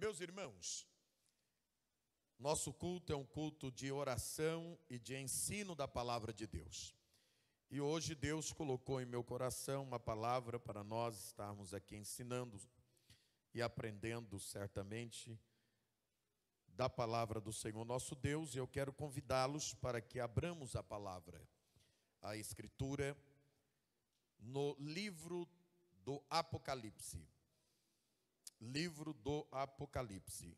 Meus irmãos, nosso culto é um culto de oração e de ensino da palavra de Deus. E hoje Deus colocou em meu coração uma palavra para nós estarmos aqui ensinando e aprendendo certamente da palavra do Senhor nosso Deus. E eu quero convidá-los para que abramos a palavra, a Escritura, no livro do Apocalipse. Livro do Apocalipse.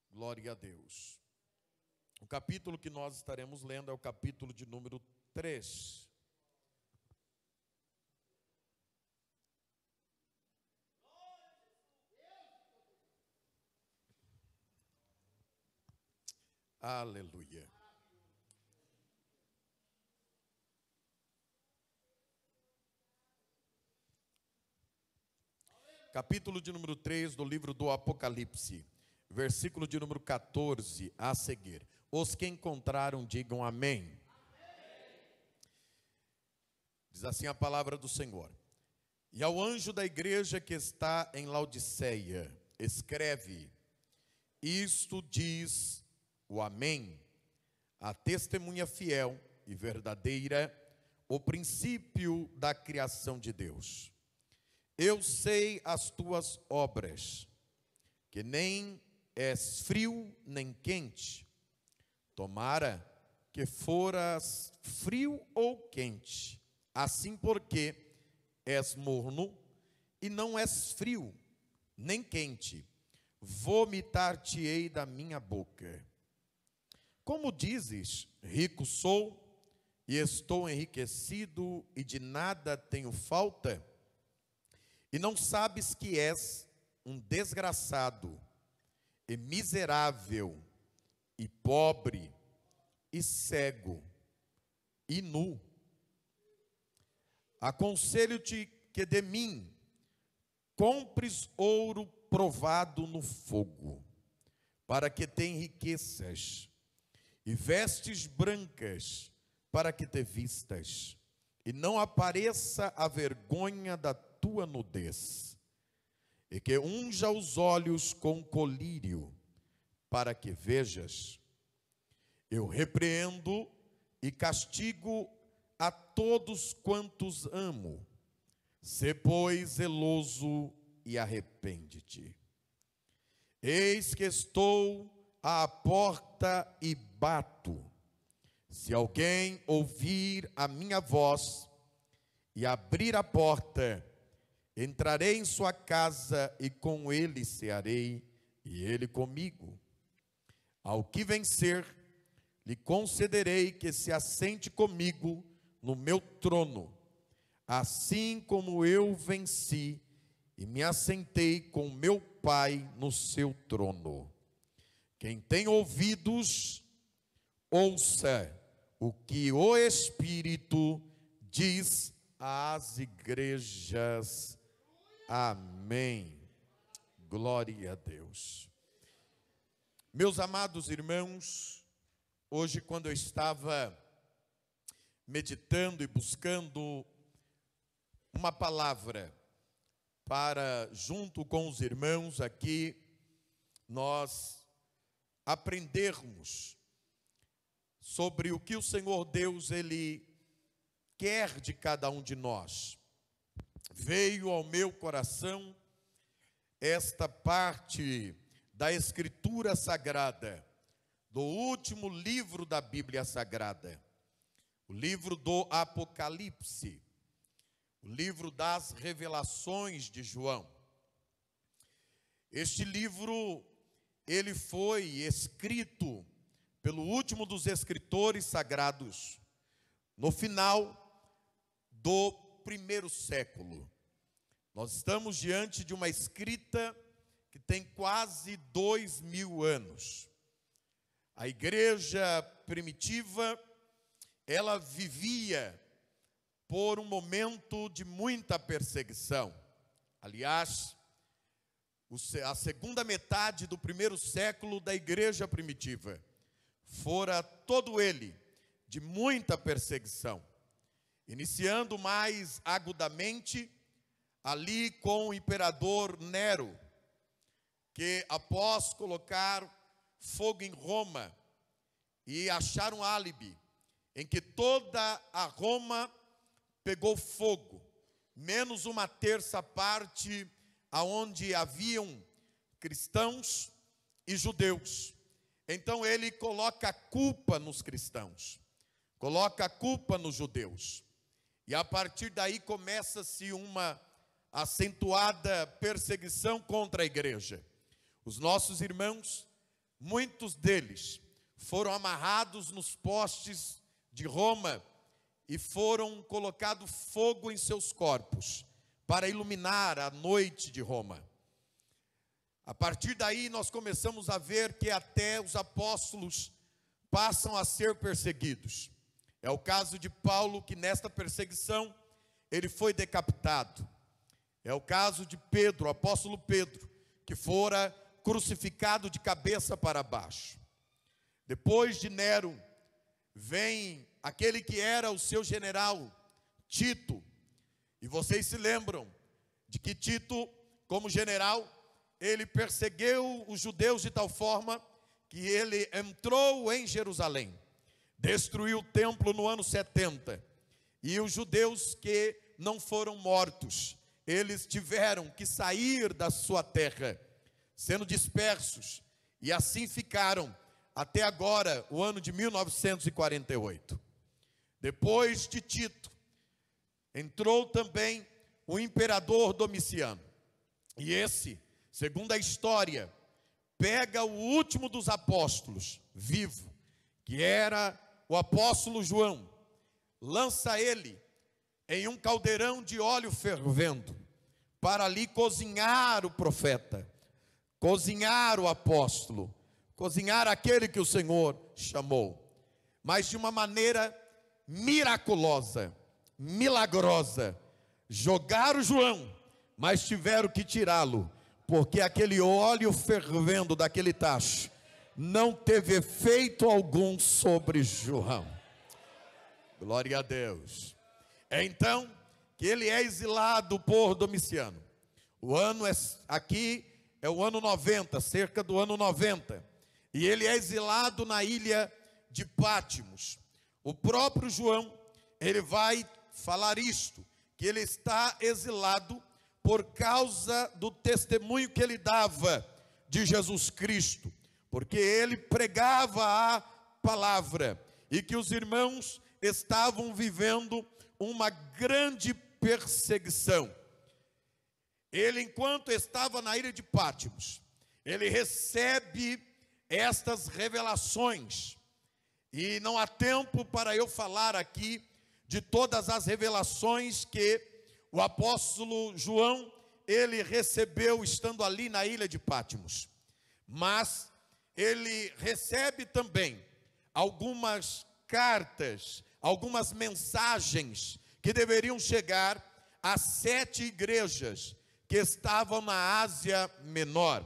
Glória a Deus. O capítulo que nós estaremos lendo é o capítulo de número 3. Aleluia. Capítulo de número 3 do livro do Apocalipse, versículo de número 14 a seguir. Os que encontraram, digam amém. Diz assim a palavra do Senhor. E ao anjo da igreja que está em Laodiceia, escreve: isto diz o Amém, a testemunha fiel e verdadeira, o princípio da criação de Deus. Eu sei as tuas obras, que nem és frio nem quente. Tomara que foras frio ou quente, assim porque és morno e não és frio nem quente, vomitar-te-ei da minha boca. Como dizes, rico sou e estou enriquecido e de nada tenho falta, e não sabes que és um desgraçado, e miserável, e pobre, e cego, e nu. Aconselho-te que de mim compres ouro provado no fogo, para que te enriqueças, e vestes brancas, para que te vistas, e não apareça a vergonha da tua nudez, e que unja os olhos com colírio, para que vejas. Eu repreendo e castigo a todos quantos amo. Sê, pois, zeloso e arrepende-te. Eis que estou à porta e bato. Se alguém ouvir a minha voz e abrir a porta, entrarei em sua casa e com ele cearei, e ele comigo. Ao que vencer, lhe concederei que se assente comigo no meu trono, assim como eu venci e me assentei com meu Pai no seu trono. Quem tem ouvidos, ouça o que o Espírito diz às igrejas. Amém. Glória a Deus. Meus amados irmãos, hoje quando eu estava meditando e buscando uma palavra para, junto com os irmãos aqui, nós aprendermos sobre o que o Senhor Deus, Ele quer de cada um de nós, veio ao meu coração esta parte da Escritura Sagrada, do último livro da Bíblia Sagrada, o livro do Apocalipse, o livro das revelações de João. Este livro, ele foi escrito pelo último dos escritores sagrados, no final do primeiro século. Nós estamos diante de uma escrita que tem quase 2000 anos. A igreja primitiva, ela vivia por um momento de muita perseguição. Aliás, a segunda metade do primeiro século da igreja primitiva fora todo ele de muita perseguição, iniciando mais agudamente ali com o imperador Nero, que após colocar fogo em Roma e achar um álibi em que toda a Roma pegou fogo, menos uma terça parte aonde haviam cristãos e judeus. Então ele coloca a culpa nos cristãos, coloca a culpa nos judeus. E a partir daí começa-se uma acentuada perseguição contra a igreja. Os nossos irmãos, muitos deles, foram amarrados nos postes de Roma e foram colocado fogo em seus corpos para iluminar a noite de Roma. A partir daí nós começamos a ver que até os apóstolos passam a ser perseguidos. É o caso de Paulo, que nesta perseguição ele foi decapitado. É o caso de Pedro, o apóstolo Pedro, que fora crucificado de cabeça para baixo. Depois de Nero, vem aquele que era o seu general, Tito. E vocês se lembram de que Tito, como general, ele perseguiu os judeus de tal forma que ele entrou em Jerusalém, destruiu o templo no ano 70. E os judeus que não foram mortos, eles tiveram que sair da sua terra, sendo dispersos, e assim ficaram até agora, o ano de 1948. Depois de Tito, entrou também o imperador Domiciano. E esse, segundo a história, pega o último dos apóstolos, vivo, que era o apóstolo João, lança ele em um caldeirão de óleo fervendo, para ali cozinhar o profeta, cozinhar o apóstolo, cozinhar aquele que o Senhor chamou, mas de uma maneira miraculosa, milagrosa. Jogaram João, mas tiveram que tirá-lo, porque aquele óleo fervendo daquele tacho não teve efeito algum sobre João. Glória a Deus. É então que ele é exilado por Domiciano. O ano aqui é o ano 90, cerca do ano 90. E ele é exilado na ilha de Pátimos. O próprio João, ele vai falar isto, que ele está exilado por causa do testemunho que ele dava de Jesus Cristo, porque ele pregava a palavra, e que os irmãos estavam vivendo uma grande perseguição. Ele, enquanto estava na ilha de Pátimos, ele recebe estas revelações, e não há tempo para eu falar aqui de todas as revelações que o apóstolo João, ele recebeu estando ali na ilha de Pátimos. Mas ele recebe também algumas cartas, algumas mensagens que deveriam chegar às 7 igrejas que estavam na Ásia Menor.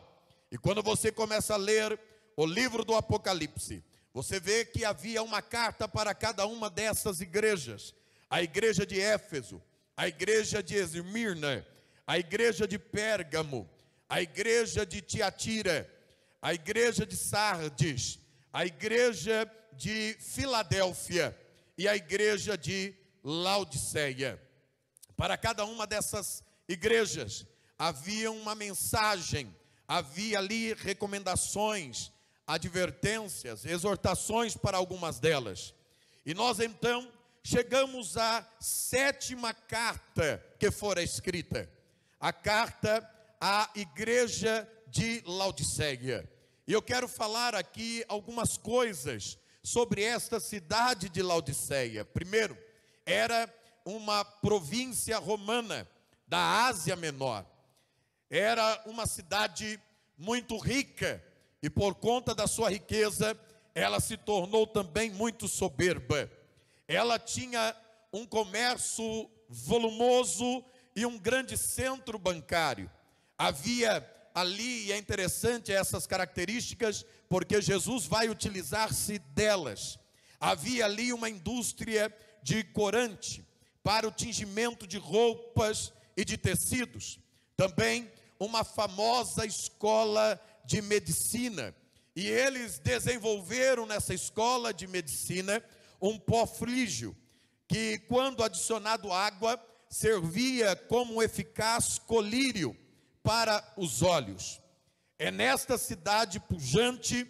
E quando você começa a ler o livro do Apocalipse, você vê que havia uma carta para cada uma dessas igrejas. A igreja de Éfeso, a igreja de Esmirna, a igreja de Pérgamo, a igreja de Tiatira, a igreja de Sardes, a igreja de Filadélfia e a igreja de Laodiceia. Para cada uma dessas igrejas havia uma mensagem, havia ali recomendações, advertências, exortações para algumas delas. E nós então chegamos à 7ª carta que fora escrita, a carta à igreja de Laodiceia. E eu quero falar aqui algumas coisas sobre esta cidade de Laodiceia. Primeiro, era uma província romana da Ásia Menor. Era uma cidade muito rica, e por conta da sua riqueza, ela se tornou também muito soberba. Ela tinha um comércio volumoso e um grande centro bancário. Havia ali, e é interessante essas características, porque Jesus vai utilizar-se delas. Havia ali uma indústria de corante para o tingimento de roupas e de tecidos. Também uma famosa escola de medicina. E eles desenvolveram nessa escola de medicina um pó frígio, que quando adicionado água, servia como um eficaz colírio para os olhos. É nesta cidade pujante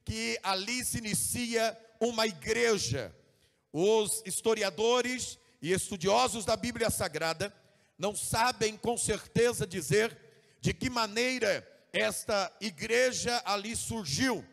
que ali se inicia uma igreja. Os historiadores e estudiosos da Bíblia Sagrada não sabem com certeza dizer de que maneira esta igreja ali surgiu,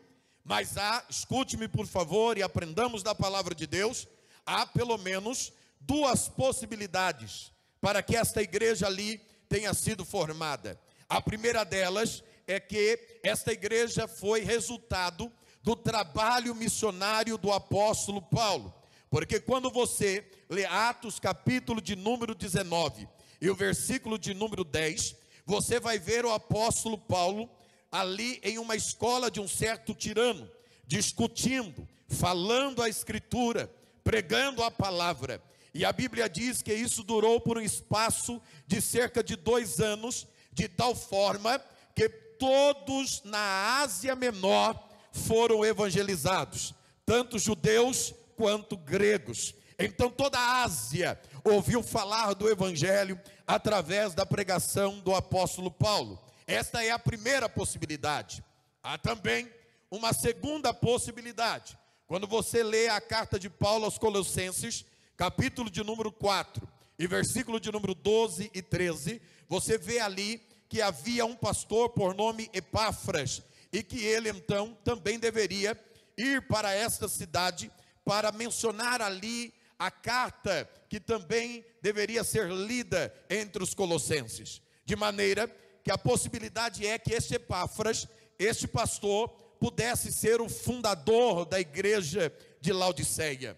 mas escute-me por favor e aprendamos da palavra de Deus, há pelo menos duas possibilidades para que esta igreja ali tenha sido formada. A primeira delas é que esta igreja foi resultado do trabalho missionário do apóstolo Paulo, porque quando você lê Atos capítulo de número 19 e o versículo de número 10, você vai ver o apóstolo Paulo ali em uma escola de um certo tirano, discutindo, falando a escritura, pregando a palavra. E a Bíblia diz que isso durou por um espaço de cerca de 2 anos, de tal forma que todos na Ásia Menor foram evangelizados, tanto judeus quanto gregos. Então toda a Ásia ouviu falar do evangelho através da pregação do apóstolo Paulo. Esta é a primeira possibilidade. Há também uma segunda possibilidade. Quando você lê a carta de Paulo aos Colossenses, capítulo de número 4 e versículo de número 12 e 13, você vê ali que havia um pastor por nome Epáfras, e que ele então também deveria ir para esta cidade para mencionar ali a carta que também deveria ser lida entre os colossenses, de maneira que a possibilidade é que este Epáfras, este pastor, pudesse ser o fundador da igreja de Laodiceia.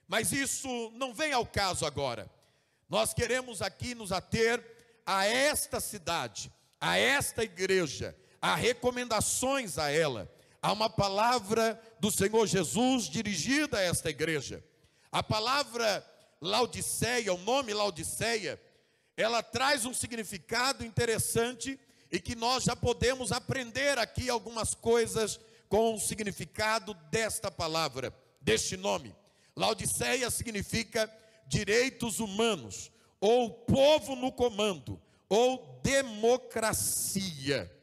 Mas isso não vem ao caso agora. Nós queremos aqui nos ater a esta cidade, a esta igreja, a recomendações a ela, a uma palavra do Senhor Jesus dirigida a esta igreja. A palavra Laodiceia, o nome Laodiceia, ela traz um significado interessante e que nós já podemos aprender aqui algumas coisas com o significado desta palavra, deste nome. Laodiceia significa direitos humanos, ou povo no comando, ou democracia.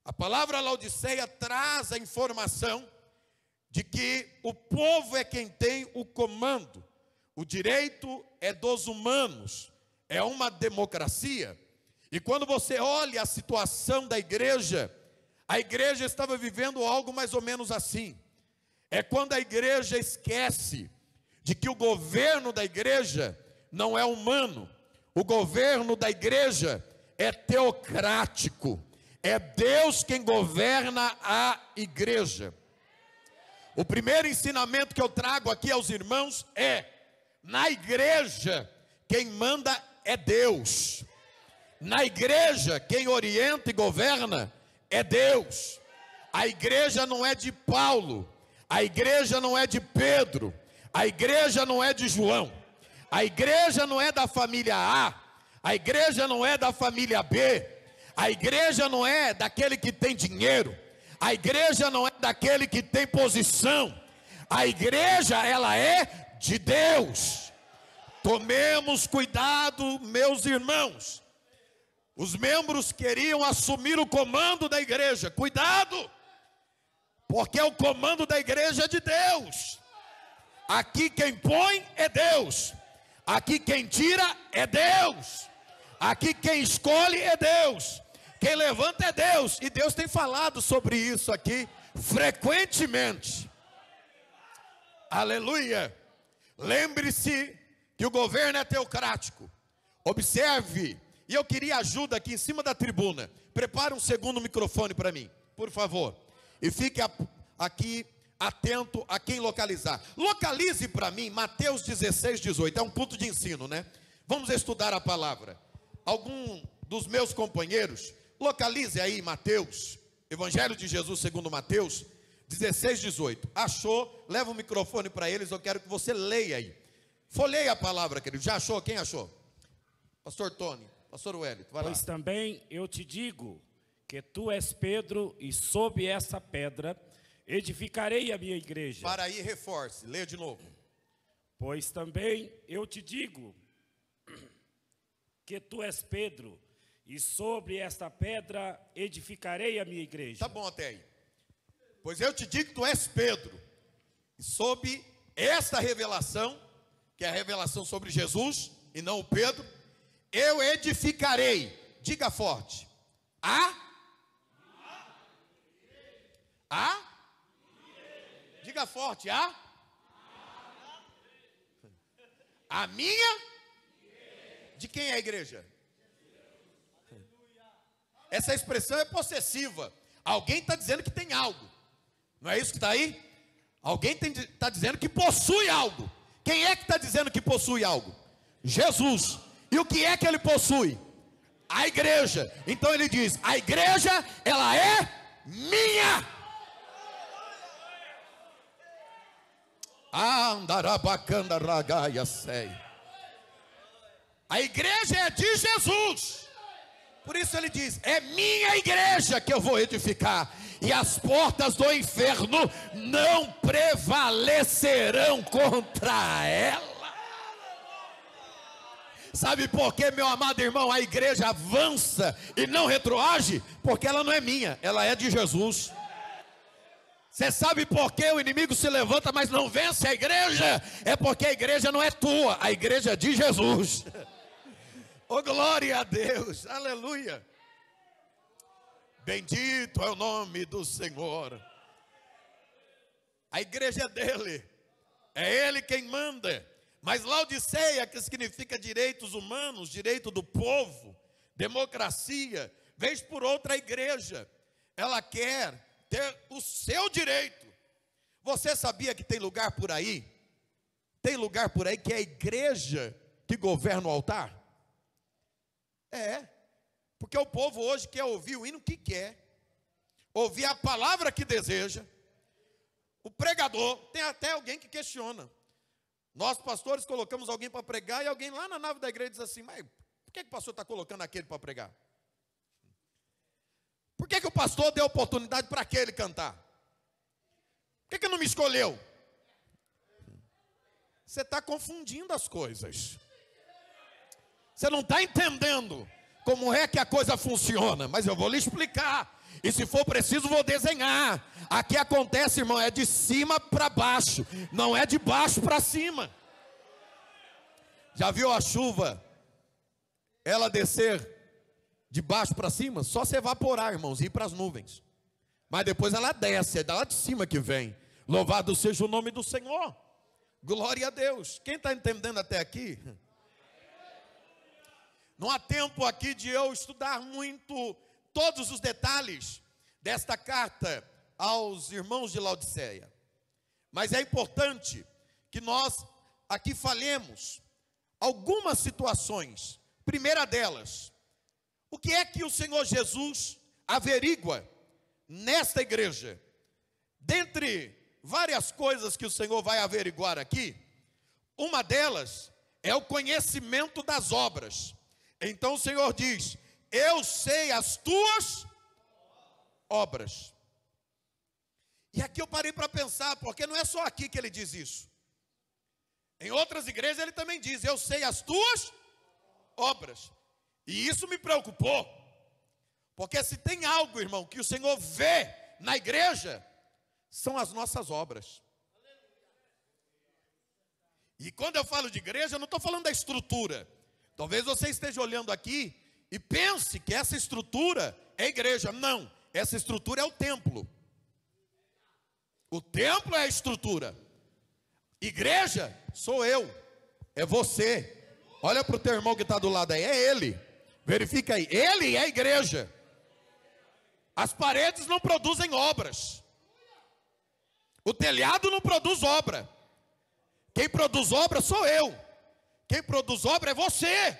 A palavra Laodiceia traz a informação de que o povo é quem tem o comando, o direito é dos humanos, é uma democracia. E quando você olha a situação da igreja, a igreja estava vivendo algo mais ou menos assim. É quando a igreja esquece de que o governo da igreja não é humano, o governo da igreja é teocrático, é Deus quem governa a igreja. O primeiro ensinamento que eu trago aqui aos irmãos é: na igreja quem manda é Deus, na igreja quem orienta e governa é Deus. A igreja não é de Paulo, a igreja não é de Pedro, a igreja não é de João, a igreja não é da família a igreja não é da família B, a igreja não é daquele que tem dinheiro, a igreja não é daquele que tem posição, a igreja ela é de Deus. Tomemos cuidado, meus irmãos. Os membros queriam assumir o comando da igreja. Cuidado, porque o comando da igreja é de Deus. Aqui quem põe é Deus, aqui quem tira é Deus, aqui quem escolhe é Deus, quem levanta é Deus. E Deus tem falado sobre isso aqui frequentemente. Aleluia. Lembre-se que o governo é teocrático. Observe. E eu queria ajuda aqui em cima da tribuna. Prepara um segundo microfone para mim, por favor. E fique aqui atento a quem localizar. Localize para mim Mateus 16, 18. É um culto de ensino, né? Vamos estudar a palavra. Algum dos meus companheiros, localize aí Mateus, Evangelho de Jesus segundo Mateus 16, 18. Achou? Leva o microfone para eles. Eu quero que você leia aí. Folheie a palavra, querido. Já achou? Quem achou? Pastor Tony. Pastor Wellington, vai lá. Pois também eu te digo que tu és Pedro, e sob essa pedra edificarei a minha igreja. Para aí, reforce, leia de novo. Pois também eu te digo que tu és Pedro, e sobre esta pedra edificarei a minha igreja. Tá bom até aí. Pois eu te digo que tu és Pedro, e sob esta revelação, que é a revelação sobre Jesus, e não o Pedro, eu edificarei, diga forte, diga forte, a minha, de quem é a igreja? Essa expressão é possessiva, alguém está dizendo que tem algo, não é isso que está aí? Alguém está dizendo que possui algo. Quem é que está dizendo que possui algo? Jesus. E o que é que ele possui? A igreja. Então ele diz, a igreja, ela é minha. A igreja é de Jesus. Por isso ele diz, é minha igreja que eu vou edificar, e as portas do inferno não prevalecerão contra ela. Sabe por quê, meu amado irmão? A igreja avança e não retroage, porque ela não é minha, ela é de Jesus. Você sabe por que o inimigo se levanta, mas não vence a igreja? É porque a igreja não é tua, a igreja é de Jesus. Oh, glória a Deus, aleluia. Bendito é o nome do Senhor. A igreja é dele, é ele quem manda. Mas Laodiceia, que significa direitos humanos, direito do povo, democracia, vez por outra a igreja, ela quer ter o seu direito. Você sabia que tem lugar por aí? Tem lugar por aí que é a igreja que governa o altar? Porque o povo hoje quer ouvir o hino que quer, ouvir a palavra que deseja. O pregador, tem até alguém que questiona. Nós pastores colocamos alguém para pregar, e alguém lá na nave da igreja diz assim, mas por que o pastor está colocando aquele para pregar? Por que o pastor deu oportunidade para aquele cantar? Por que não me escolheu? Você está confundindo as coisas. Você não está entendendo como é que a coisa funciona, mas eu vou lhe explicar. E se for preciso, vou desenhar. Aqui acontece, irmão, é de cima para baixo, não é de baixo para cima. Já viu a chuva, ela descer de baixo para cima? Só se evaporar, irmãos, e ir para as nuvens. Mas depois ela desce, é da lá de cima que vem. Louvado seja o nome do Senhor. Glória a Deus. Quem está entendendo até aqui? Não há tempo aqui de eu estudar muito todos os detalhes desta carta aos irmãos de Laodiceia. Mas é importante que nós aqui falemos algumas situações. Primeira delas, o que é que o Senhor Jesus averigua nesta igreja? Dentre várias coisas que o Senhor vai averiguar aqui, uma delas é o conhecimento das obras. Então o Senhor diz, eu sei as tuas obras. E aqui eu parei para pensar, porque não é só aqui que ele diz isso. Em outras igrejas ele também diz, eu sei as tuas obras. E isso me preocupou. Porque se tem algo, irmão, que o Senhor vê na igreja, são as nossas obras. E quando eu falo de igreja, eu não estou falando da estrutura. Talvez você esteja olhando aqui e pense que essa estrutura é a igreja. Não, essa estrutura é o templo. O templo é a estrutura. Igreja sou eu, é você. Olha para o teu irmão que está do lado aí, é ele. Verifica aí, ele é a igreja. As paredes não produzem obras. O telhado não produz obra. Quem produz obra sou eu. Quem produz obra é você.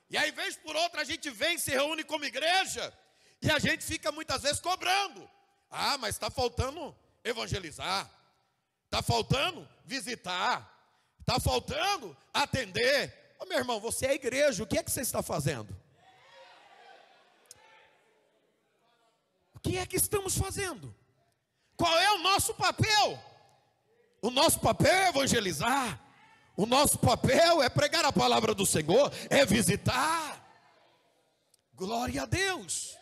E aí, vez por outra, a gente vem, se reúne como igreja, e a gente fica muitas vezes cobrando. Ah, mas está faltando evangelizar, está faltando visitar, está faltando atender. Ô meu irmão, você é a igreja, o que é que você está fazendo? O que é que estamos fazendo? Qual é o nosso papel? O nosso papel é evangelizar. O nosso papel é pregar a palavra do Senhor, é visitar. Glória a Deus.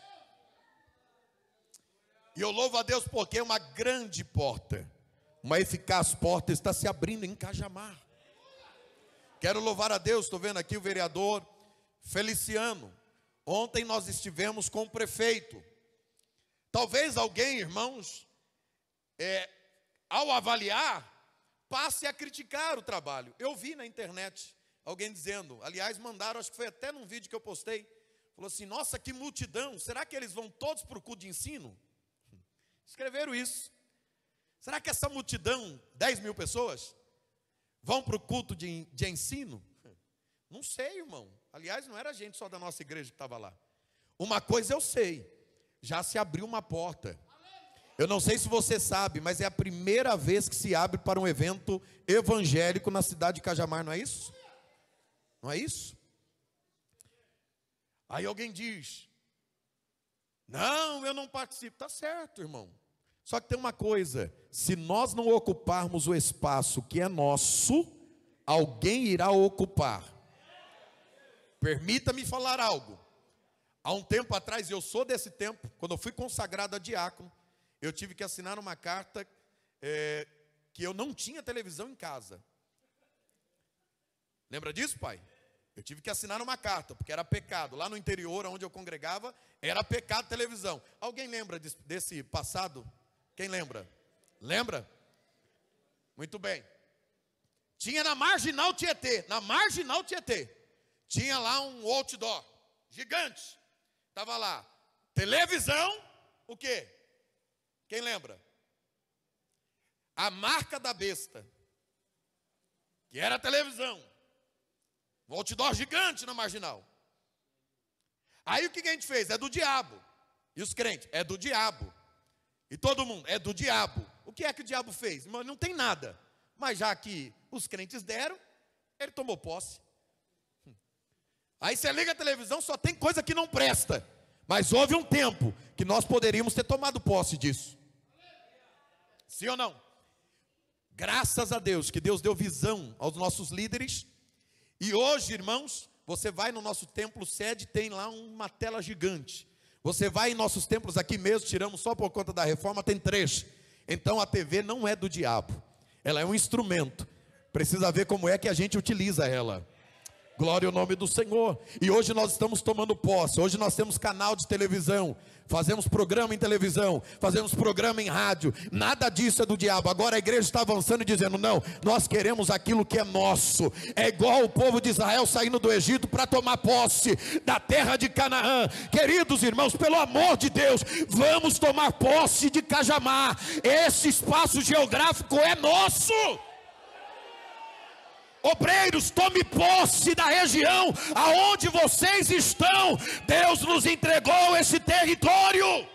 E eu louvo a Deus porque uma grande porta, uma eficaz porta está se abrindo em Cajamar. Quero louvar a Deus, estou vendo aqui o vereador Feliciano. Ontem nós estivemos com o prefeito. Talvez alguém, irmãos, ao avaliar, passe a criticar o trabalho. Eu vi na internet alguém dizendo, aliás, mandaram, acho que foi até num vídeo que eu postei, falou assim, nossa, que multidão, será que eles vão todos para o culto de ensino? Escreveram isso. Será que essa multidão, 10 mil pessoas, vão para o culto de ensino? Não sei, irmão. Aliás, não era gente só da nossa igreja que estava lá. Uma coisa eu sei, já se abriu uma porta. Eu não sei se você sabe, mas é a primeira vez que se abre para um evento evangélico na cidade de Cajamar, não é isso? Não é isso? Aí alguém diz, não, eu não participo. Está certo, irmão. Só que tem uma coisa, se nós não ocuparmos o espaço que é nosso, alguém irá ocupar. Permita-me falar algo. Há um tempo atrás, eu sou desse tempo, quando eu fui consagrado a diácono, eu tive que assinar uma carta que eu não tinha televisão em casa. Lembra disso, pai? Eu tive que assinar uma carta, porque era pecado. Lá no interior, onde eu congregava, era pecado televisão. Alguém lembra desse passado? Quem lembra? Lembra? Muito bem. Tinha na Marginal Tietê. Na Marginal Tietê. Tinha lá um outdoor gigante. Estava lá. Televisão, o quê? Quem lembra? A marca da besta. Que era a televisão. Um outdoor gigante na Marginal. Aí o que a gente fez? É do diabo. E os crentes? É do diabo. E todo mundo? É do diabo. O que é que o diabo fez? Não tem nada. Mas já que os crentes deram, ele tomou posse. Aí você liga a televisão, só tem coisa que não presta. Mas houve um tempo que nós poderíamos ter tomado posse disso. Sim ou não? Graças a Deus, que Deus deu visão aos nossos líderes. E hoje, irmãos, você vai no nosso templo sede, tem lá uma tela gigante. Você vai em nossos templos aqui mesmo, tiramos só por conta da reforma, tem 3. Então a TV não é do diabo. Ela é um instrumento. Precisa ver como é que a gente utiliza ela. Glória ao nome do Senhor. E hoje nós estamos tomando posse. Hoje nós temos canal de televisão. Fazemos programa em televisão. Fazemos programa em rádio. Nada disso é do diabo. Agora a igreja está avançando e dizendo, não, nós queremos aquilo que é nosso. É igual o povo de Israel saindo do Egito para tomar posse da terra de Canaã. Queridos irmãos, pelo amor de Deus, vamos tomar posse de Cajamar. Esse espaço geográfico é nosso. Obreiros, tome posse da região aonde vocês estão. Deus nos entregou esse território.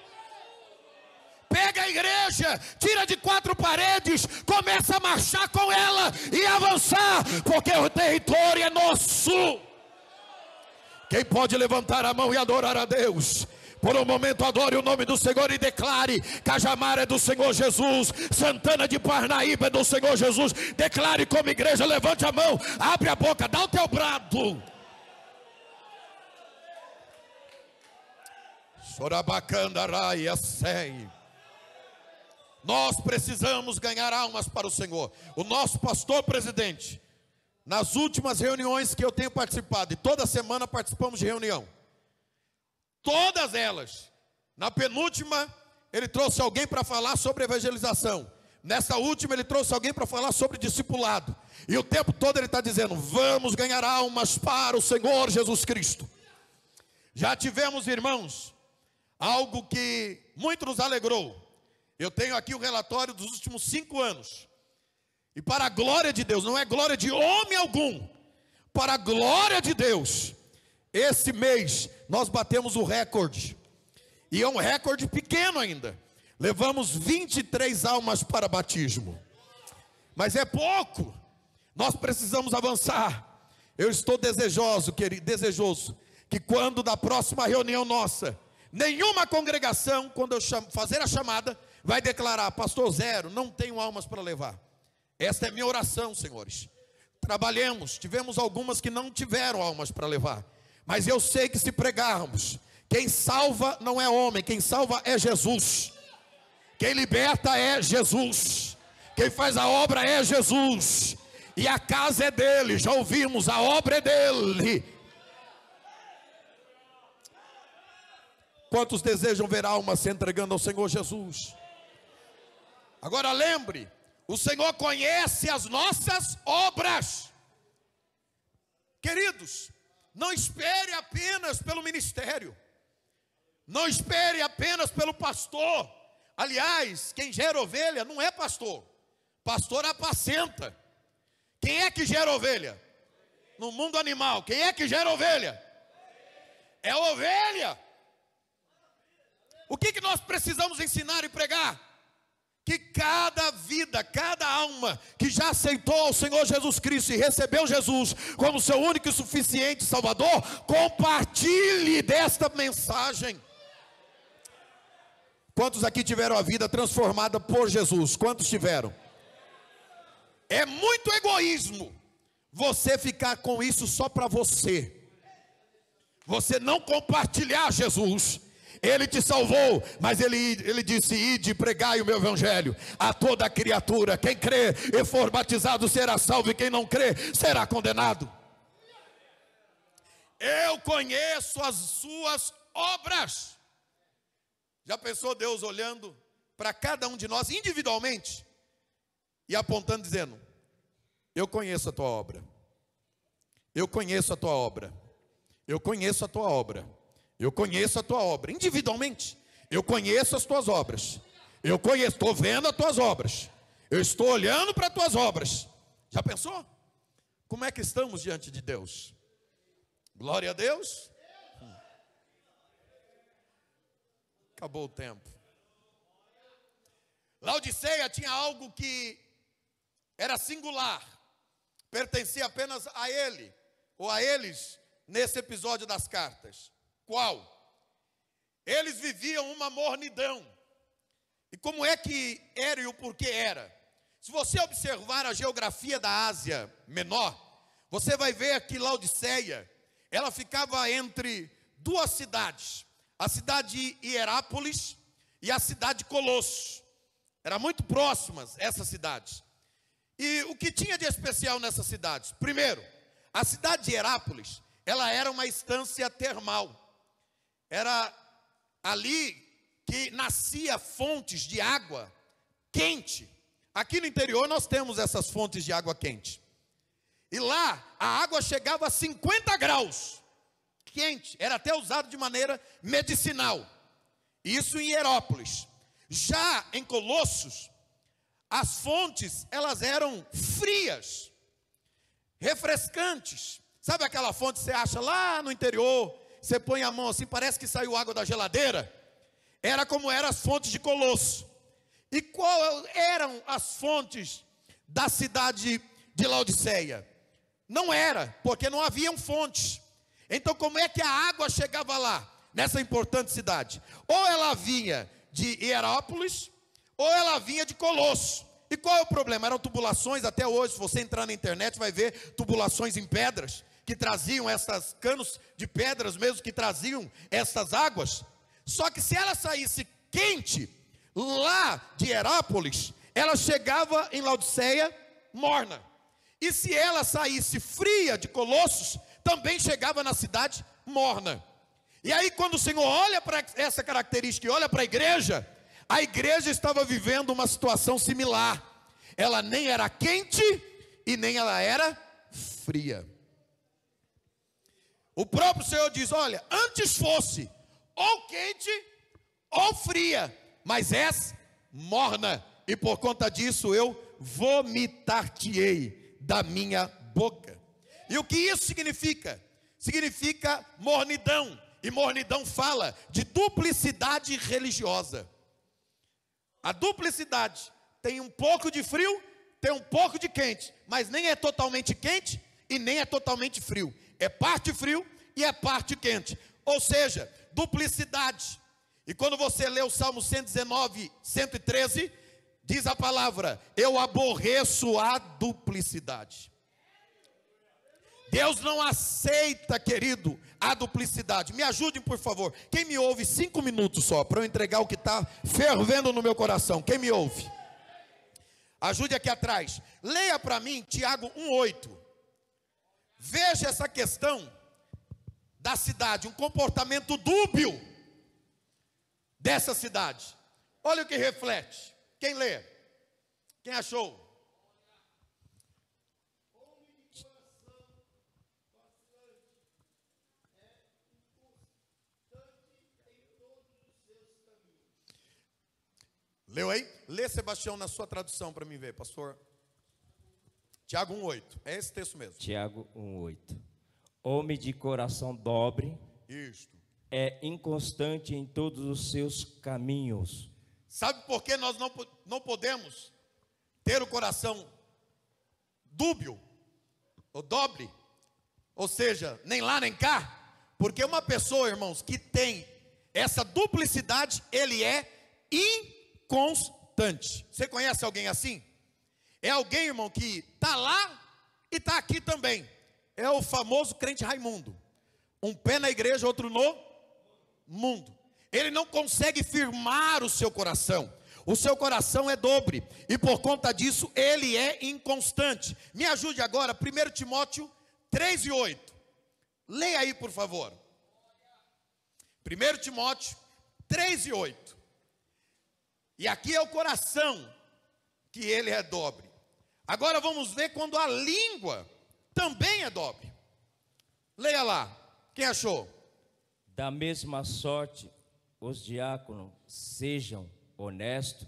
Pega a igreja, tira de 4 paredes, começa a marchar com ela e avançar, porque o território é nosso. Quem pode levantar a mão e adorar a Deus? Por um momento adore o nome do Senhor e declare, Cajamar é do Senhor Jesus, Santana de Parnaíba é do Senhor Jesus. Declare como igreja, levante a mão, abre a boca, dá o teu brado. Sorabacandaraia sei. Nós precisamos ganhar almas para o Senhor. O nosso pastor presidente, nas últimas reuniões que eu tenho participado, e toda semana participamos de reunião, todas elas, na penúltima, ele trouxe alguém para falar sobre evangelização. Nessa última, ele trouxe alguém para falar sobre discipulado. E o tempo todo ele está dizendo, vamos ganhar almas para o Senhor Jesus Cristo. Já tivemos, irmãos, algo que muito nos alegrou. Eu tenho aqui o relatório dos últimos 5 anos. E para a glória de Deus, não é glória de homem algum, para a glória de Deus, esse mês nós batemos o recorde, e é um recorde pequeno ainda. Levamos 23 almas para batismo, mas é pouco. Nós precisamos avançar. Eu estou desejoso, querido, desejoso, que quando da próxima reunião nossa, nenhuma congregação, quando eu fazer a chamada, vai declarar: pastor zero, não tenho almas para levar. Esta é minha oração, senhores. Trabalhemos, tivemos algumas que não tiveram almas para levar, mas eu sei que se pregarmos, quem salva não é homem, quem salva é Jesus. Quem liberta é Jesus. Quem faz a obra é Jesus. E a casa é dele, já ouvimos, a obra é dele. Quantos desejam ver almas se entregando ao Senhor Jesus? Agora lembre, o Senhor conhece as nossas obras. Queridos, não espere apenas pelo ministério, não espere apenas pelo pastor. Aliás, quem gera ovelha não é pastor, pastor apacenta. Quem é que gera ovelha? No mundo animal, quem é que gera ovelha? É ovelha. O que nós precisamos ensinar e pregar? Que cada vida, cada alma que já aceitou o Senhor Jesus Cristo e recebeu Jesus como seu único e suficiente Salvador, compartilhe desta mensagem. Quantos aqui tiveram a vida transformada por Jesus? Quantos tiveram? É muito egoísmo você ficar com isso só para você. Você não compartilhar Jesus. Ele te salvou, mas ele disse: ide, pregai o meu evangelho a toda criatura. Quem crê e for batizado será salvo, e quem não crê será condenado. Eu conheço as suas obras. Já pensou Deus olhando para cada um de nós individualmente e apontando, dizendo: eu conheço a tua obra, eu conheço a tua obra, eu conheço a tua obra, eu conheço a tua obra, individualmente. Eu conheço as tuas obras, eu conheço, estou vendo as tuas obras, eu estou olhando para as tuas obras. Já pensou? Como é que estamos diante de Deus? Glória a Deus. Acabou o tempo. Laodiceia tinha algo que era singular, pertencia apenas a ele, ou a eles, nesse episódio das cartas. Qual? Eles viviam uma mornidão. E como é que era e o porquê era? Se você observar a geografia da Ásia Menor, você vai ver que Laodiceia, ela ficava entre duas cidades, a cidade de Hierápolis e a cidade de Colossos. Eram muito próximas essas cidades. E o que tinha de especial nessas cidades? Primeiro, a cidade de Hierápolis, ela era uma estância termal. Era ali que nascia fontes de água quente. Aqui no interior nós temos essas fontes de água quente. E lá a água chegava a 50 graus. Quente, era até usado de maneira medicinal. Isso em Hierápolis. Já em Colossos, as fontes, elas eram frias, refrescantes. Sabe aquela fonte que você acha lá no interior, você põe a mão assim, parece que saiu água da geladeira? Era como eram as fontes de Colosso. E qual eram as fontes da cidade de Laodiceia? Não era, porque não haviam fontes. Então como é que a água chegava lá, nessa importante cidade? Ou ela vinha de Hierápolis, ou ela vinha de Colosso. E qual é o problema? Eram tubulações, até hoje, se você entrar na internet, vai ver tubulações em pedras, que traziam essas canos de pedras mesmo, que traziam essas águas. Só que se ela saísse quente, lá de Hierápolis, ela chegava em Laodiceia morna. E se ela saísse fria de Colossos, também chegava na cidade morna. E aí quando o Senhor olha para essa característica e olha para a igreja estava vivendo uma situação similar. Ela nem era quente e nem ela era fria. O próprio Senhor diz: olha, antes fosse ou quente ou fria, mas és morna, e por conta disso eu vomitar-te-ei da minha boca. E o que isso significa? Significa mornidão. E mornidão fala de duplicidade religiosa. A duplicidade tem um pouco de frio, tem um pouco de quente, mas nem é totalmente quente e nem é totalmente frio. É parte frio e é parte quente. Ou seja, duplicidade. E quando você lê o Salmo 119, 113, diz a palavra: eu aborreço a duplicidade. Deus não aceita, querido, a duplicidade. Me ajudem, por favor. Quem me ouve 5 minutos só, para eu entregar o que está fervendo no meu coração. Quem me ouve? Ajude aqui atrás. Leia para mim Tiago 1,8. Veja essa questão da cidade, um comportamento dúbio dessa cidade. Olha o que reflete. Quem lê? Quem achou? Leu aí? Lê, Sebastião, na sua tradução para mim ver, pastor. Tiago 1,8. É esse texto mesmo. Tiago 1,8. Homem de coração dobre. Isto. É inconstante em todos os seus caminhos. Sabe por que nós não podemos ter o coração dúbio, ou dobre? Ou seja, nem lá nem cá. Porque uma pessoa, irmãos, que tem essa duplicidade, ele é inconstante. Você conhece alguém assim? É alguém, irmão, que está lá e está aqui também. É o famoso crente Raimundo. Um pé na igreja, outro no mundo. Ele não consegue firmar o seu coração. O seu coração é dobre. E por conta disso, ele é inconstante. Me ajude agora, 1 Timóteo 3,8. Leia aí, por favor. 1 Timóteo 3,8. E aqui é o coração que ele é dobre. Agora vamos ver quando a língua também é dobre. Leia lá. Quem achou? Da mesma sorte, os diáconos sejam honestos,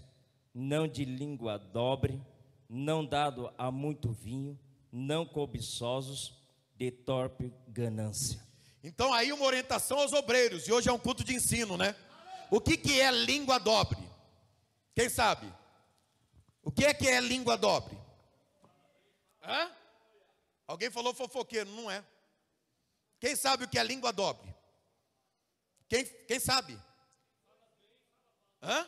não de língua dobre, não dado a muito vinho, não cobiçosos, de torpe ganância. Então aí uma orientação aos obreiros. E hoje é um culto de ensino, né? O que é língua dobre? Quem sabe? O que é língua dobre? Hã? Alguém falou fofoqueiro, não é? Quem sabe o que é língua dobre? Quem sabe? Hã?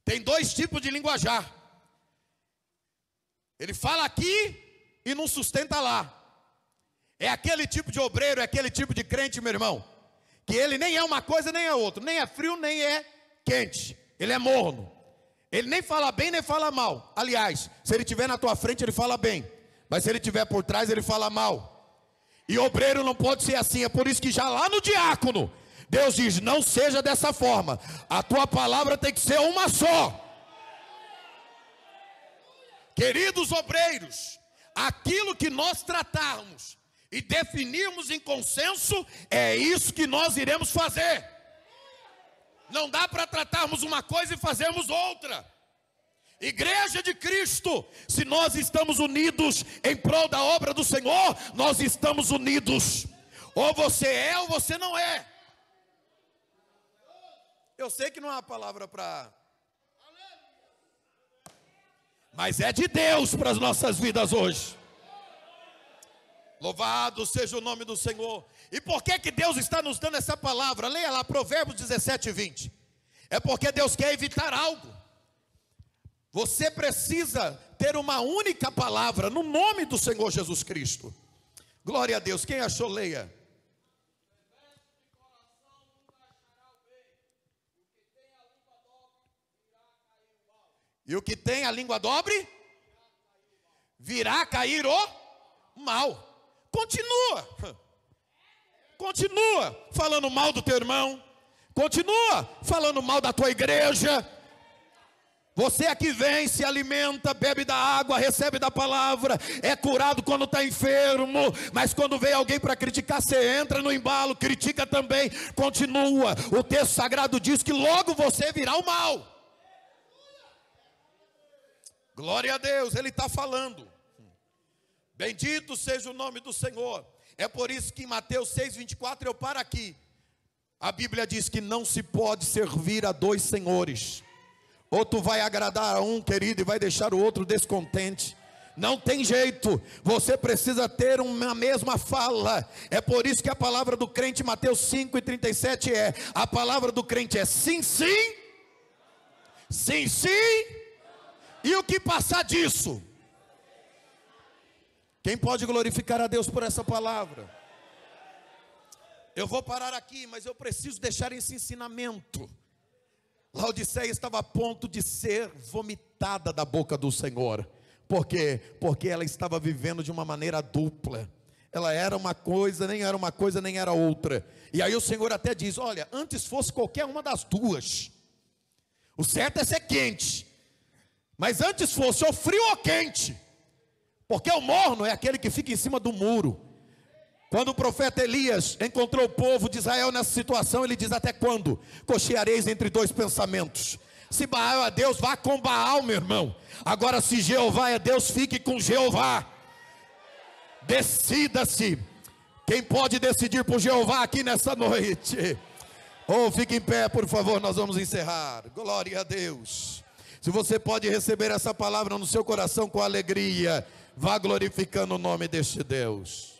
Tem 2 tipos de linguajar. Ele fala aqui e não sustenta lá. É aquele tipo de obreiro, é aquele tipo de crente, meu irmão, que ele nem é uma coisa nem é outra, nem é frio nem é quente, ele é morno. Ele nem fala bem nem fala mal. Aliás, se ele estiver na tua frente ele fala bem, mas se ele estiver por trás ele fala mal. E obreiro não pode ser assim. É por isso que já lá no diácono Deus diz: não seja dessa forma, a tua palavra tem que ser uma só. Queridos obreiros, aquilo que nós tratarmos e definirmos em consenso, é isso que nós iremos fazer. Não dá para tratarmos uma coisa e fazermos outra. Igreja de Cristo, se nós estamos unidos em prol da obra do Senhor, nós estamos unidos. Ou você é ou você não é. Eu sei que não é uma palavra para... mas é de Deus para as nossas vidas hoje. Louvado seja o nome do Senhor. E por que Deus está nos dando essa palavra? Leia lá Provérbios 17, 20. É porque Deus quer evitar algo. Você precisa ter uma única palavra no nome do Senhor Jesus Cristo. Glória a Deus. Quem achou, leia. E o que tem a língua dobre virá cair o mal. Continua falando mal do teu irmão. Continua falando mal da tua igreja. Você aqui vem, se alimenta, bebe da água, recebe da palavra, é curado quando está enfermo, mas quando vem alguém para criticar, você entra no embalo, critica também, continua. O texto sagrado diz que logo você virá o mal. Glória a Deus, Ele está falando. Bendito seja o nome do Senhor. É por isso que em Mateus 6,24, eu paro aqui. A Bíblia diz que não se pode servir a 2 senhores. Ou tu vai agradar a um, querido, e vai deixar o outro descontente. Não tem jeito, você precisa ter uma mesma fala. É por isso que a palavra do crente, Mateus 5:37 a palavra do crente é sim, sim, sim, sim, e o que passar disso? Quem pode glorificar a Deus por essa palavra? Eu vou parar aqui, mas eu preciso deixar esse ensinamento. Laodiceia estava a ponto de ser vomitada da boca do Senhor. Por quê? Porque ela estava vivendo de uma maneira dupla. Ela era uma coisa, nem era uma coisa, nem era outra. E aí o Senhor até diz: olha, antes fosse qualquer uma das duas. O certo é ser quente. Mas antes fosse ou frio ou quente. Porque o morno é aquele que fica em cima do muro. Quando o profeta Elias encontrou o povo de Israel nessa situação, ele diz: até quando cocheareis entre dois pensamentos? Se Baal é Deus, vá com Baal, meu irmão. Agora se Jeová é Deus, fique com Jeová. Decida-se. Quem pode decidir por Jeová aqui nessa noite? Fique em pé, por favor, nós vamos encerrar. Glória a Deus. Se você pode receber essa palavra no seu coração com alegria, vá glorificando o nome deste Deus.